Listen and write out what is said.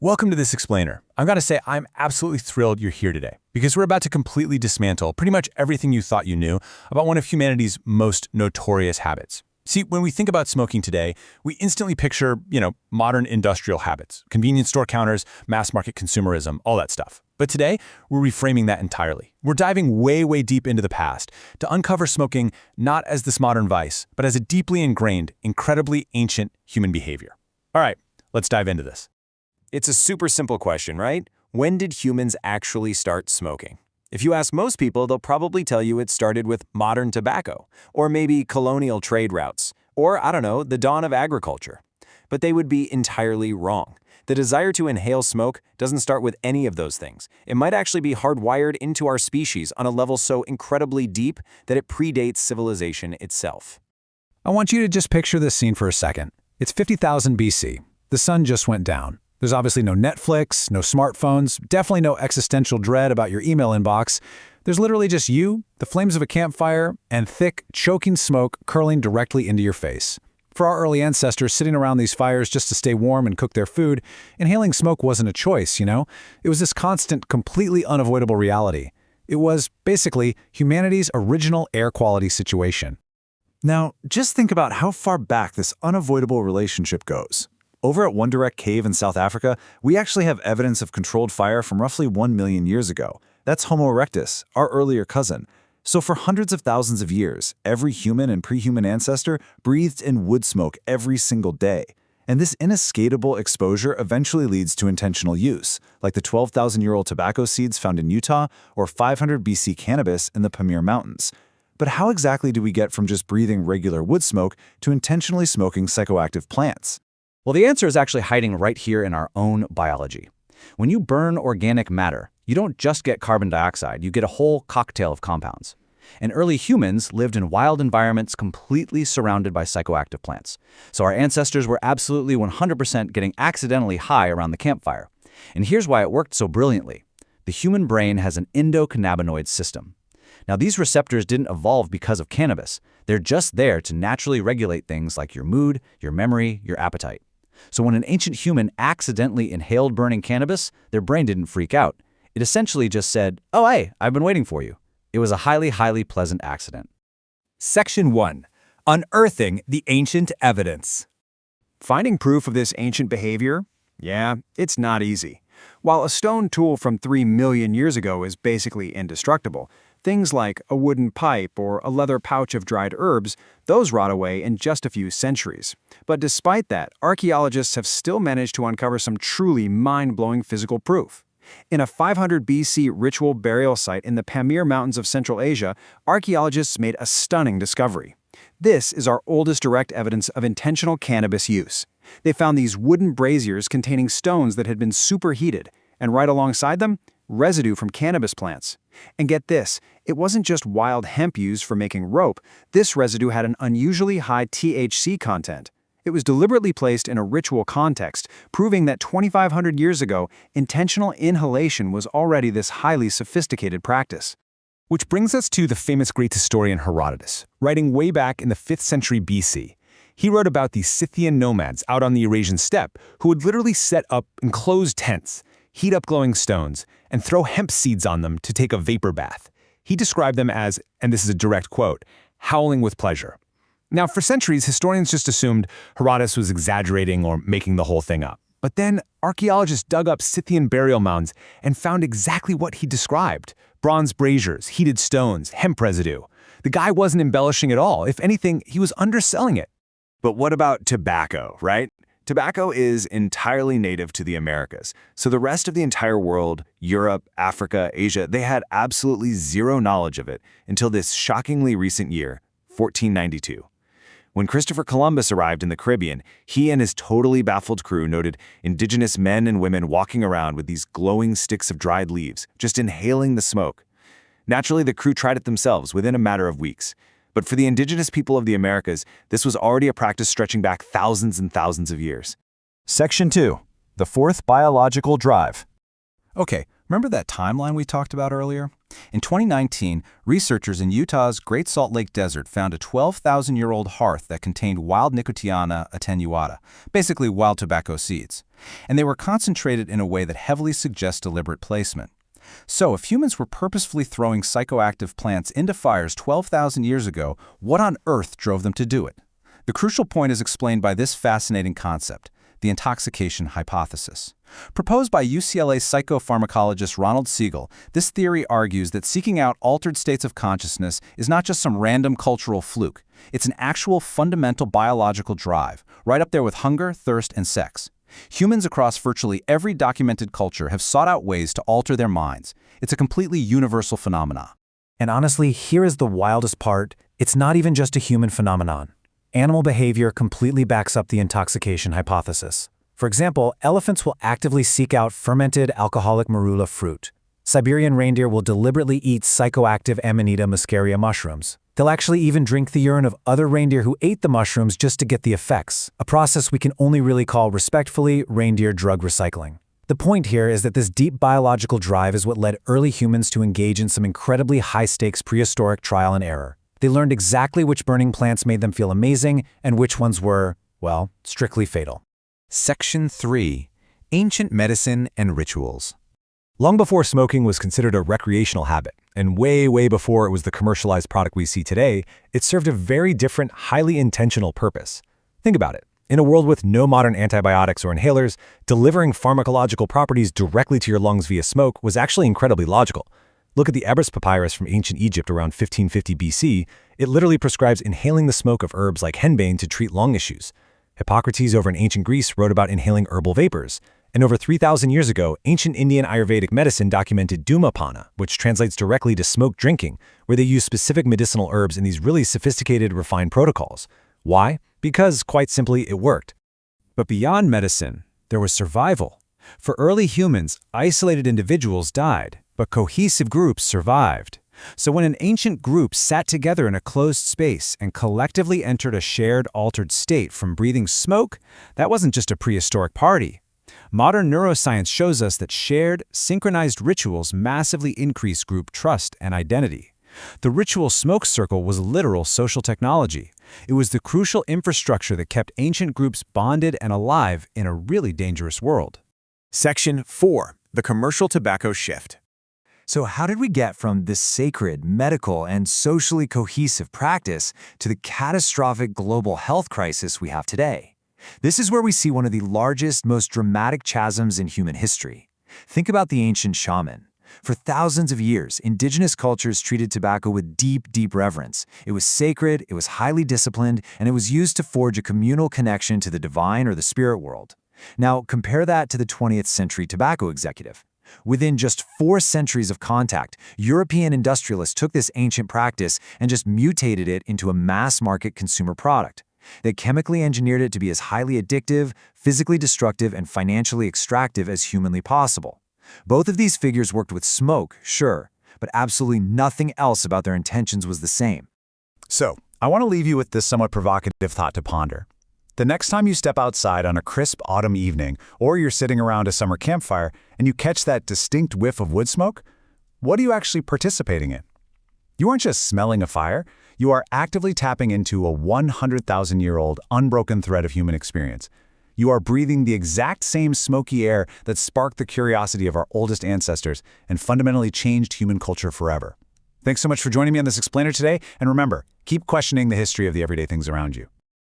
Welcome to this Explainer. I've got to say, I'm absolutely thrilled you're here today because we're about to completely dismantle pretty much everything you thought you knew about one of humanity's most notorious habits. See, when we think about smoking today, we instantly picture, modern industrial habits, convenience store counters, mass market consumerism, all that stuff. But today, we're reframing that entirely. We're diving way, way deep into the past to uncover smoking not as this modern vice, but as a deeply ingrained, incredibly ancient human behavior. All right, let's dive into this. It's a super simple question, right? When did humans actually start smoking? If you ask most people, they'll probably tell you it started with modern tobacco, or maybe colonial trade routes, or, the dawn of agriculture. But they would be entirely wrong. The desire to inhale smoke doesn't start with any of those things. It might actually be hardwired into our species on a level so incredibly deep that it predates civilization itself. I want you to just picture this scene for a second. It's 50,000 BC. The sun just went down. There's obviously no Netflix, no smartphones, definitely no existential dread about your email inbox. There's literally just you, the flames of a campfire, and thick, choking smoke curling directly into your face. For our early ancestors sitting around these fires just to stay warm and cook their food, inhaling smoke wasn't a choice, It was this constant, completely unavoidable reality. It was, basically, humanity's original air quality situation. Now, just think about how far back this unavoidable relationship goes. Over at Wonderek Cave in South Africa, we actually have evidence of controlled fire from roughly 1 million years ago. That's Homo erectus, our earlier cousin. So for hundreds of thousands of years, every human and pre-human ancestor breathed in wood smoke every single day. And this inescapable exposure eventually leads to intentional use, like the 12,000-year-old tobacco seeds found in Utah or 500 BC cannabis in the Pamir Mountains. But how exactly do we get from just breathing regular wood smoke to intentionally smoking psychoactive plants? Well, the answer is actually hiding right here in our own biology. When you burn organic matter, you don't just get carbon dioxide, you get a whole cocktail of compounds. And early humans lived in wild environments completely surrounded by psychoactive plants. So our ancestors were absolutely 100% getting accidentally high around the campfire. And here's why it worked so brilliantly. The human brain has an endocannabinoid system. Now, these receptors didn't evolve because of cannabis. They're just there to naturally regulate things like your mood, your memory, your appetite. So when an ancient human accidentally inhaled burning cannabis, their brain didn't freak out. It essentially just said, "Oh, hey, I've been waiting for you." It was a highly, highly pleasant accident. Section 1. Unearthing the ancient evidence. Finding proof of this ancient behavior? Yeah, it's not easy. While a stone tool from 3 million years ago is basically indestructible, things like a wooden pipe or a leather pouch of dried herbs, those rot away in just a few centuries. But despite that, archaeologists have still managed to uncover some truly mind-blowing physical proof. In a 500 BC ritual burial site in the Pamir Mountains of Central Asia, archaeologists made a stunning discovery. This is our oldest direct evidence of intentional cannabis use. They found these wooden braziers containing stones that had been superheated, and right alongside them, residue from cannabis plants. And get this, it wasn't just wild hemp used for making rope. This residue had an unusually high THC content. It was deliberately placed in a ritual context, proving that 2,500 years ago, intentional inhalation was already this highly sophisticated practice. Which brings us to the famous Greek historian Herodotus, writing way back in the 5th century BC. He wrote about these Scythian nomads out on the Eurasian steppe who would literally set up enclosed tents, heat up glowing stones, and throw hemp seeds on them to take a vapor bath. He described them as, and this is a direct quote, howling with pleasure. Now, for centuries, historians just assumed Herodotus was exaggerating or making the whole thing up. But then archaeologists dug up Scythian burial mounds and found exactly what he described: bronze braziers, heated stones, hemp residue. The guy wasn't embellishing at all. If anything, he was underselling it. But what about tobacco, right? Tobacco is entirely native to the Americas, so the rest of the entire world, Europe, Africa, Asia, they had absolutely zero knowledge of it until this shockingly recent year, 1492. When Christopher Columbus arrived in the Caribbean, he and his totally baffled crew noted indigenous men and women walking around with these glowing sticks of dried leaves, just inhaling the smoke. Naturally, the crew tried it themselves within a matter of weeks. But for the indigenous people of the Americas, this was already a practice stretching back thousands and thousands of years. Section 2. The fourth biological drive. Okay, Remember that timeline we talked about earlier? In 2019, researchers in Utah's Great Salt Lake Desert found a 12,000-year-old hearth that contained wild Nicotiana attenuata, basically wild tobacco seeds. And they were concentrated in a way that heavily suggests deliberate placement. So, if humans were purposefully throwing psychoactive plants into fires 12,000 years ago, what on earth drove them to do it? The crucial point is explained by this fascinating concept, the intoxication hypothesis. Proposed by UCLA psychopharmacologist Ronald Siegel, this theory argues that seeking out altered states of consciousness is not just some random cultural fluke. It's an actual fundamental biological drive, right up there with hunger, thirst, and sex. Humans across virtually every documented culture have sought out ways to alter their minds. It's a completely universal phenomenon. And honestly, here is the wildest part. It's not even just a human phenomenon. Animal behavior completely backs up the intoxication hypothesis. For example, elephants will actively seek out fermented alcoholic marula fruit. Siberian reindeer will deliberately eat psychoactive Amanita muscaria mushrooms. They'll actually even drink the urine of other reindeer who ate the mushrooms just to get the effects, a process we can only really call respectfully reindeer drug recycling. The point here is that this deep biological drive is what led early humans to engage in some incredibly high-stakes prehistoric trial and error. They learned exactly which burning plants made them feel amazing and which ones were, well, strictly fatal. Section 3. Ancient Medicine and Rituals. Long before smoking was considered a recreational habit, and way before it was the commercialized product we see today, it served a very different, highly intentional purpose. Think about it. In a world with no modern antibiotics or inhalers, delivering pharmacological properties directly to your lungs via smoke was actually incredibly logical. Look at the Ebers Papyrus from ancient Egypt around 1550 BC. It literally prescribes inhaling the smoke of herbs like henbane to treat lung issues. Hippocrates over in ancient Greece wrote about inhaling herbal vapors. And over 3,000 years ago, ancient Indian Ayurvedic medicine documented dhumapana, which translates directly to smoke drinking, where they use specific medicinal herbs in these really sophisticated, refined protocols. Why? Because, quite simply, it worked. But beyond medicine, there was survival. For early humans, isolated individuals died, but cohesive groups survived. So when an ancient group sat together in a closed space and collectively entered a shared altered state from breathing smoke, that wasn't just a prehistoric party. Modern neuroscience shows us that shared, synchronized rituals massively increase group trust and identity. The ritual smoke circle was literal social technology. It was the crucial infrastructure that kept ancient groups bonded and alive in a really dangerous world. Section 4. The Commercial Tobacco Shift. So how did we get from this sacred, medical, and socially cohesive practice to the catastrophic global health crisis we have today? This is where we see one of the largest, most dramatic chasms in human history. Think about the ancient shaman. For thousands of years, indigenous cultures treated tobacco with deep reverence. It was sacred, it was highly disciplined, and it was used to forge a communal connection to the divine or the spirit world. Now, compare that to the 20th century tobacco executive. Within just 4 centuries of contact, European industrialists took this ancient practice and just mutated it into a mass-market consumer product. They chemically engineered it to be as highly addictive, physically destructive, and financially extractive as humanly possible. Both of these figures worked with smoke, sure, but absolutely nothing else about their intentions was the same. So, I want to leave you with this somewhat provocative thought to ponder. The next time you step outside on a crisp autumn evening, or you're sitting around a summer campfire and you catch that distinct whiff of wood smoke, what are you actually participating in? You aren't just smelling a fire, you are actively tapping into a 100,000-year-old unbroken thread of human experience. You are breathing the exact same smoky air that sparked the curiosity of our oldest ancestors and fundamentally changed human culture forever. Thanks so much for joining me on this Explainer today, and remember, keep questioning the history of the everyday things around you.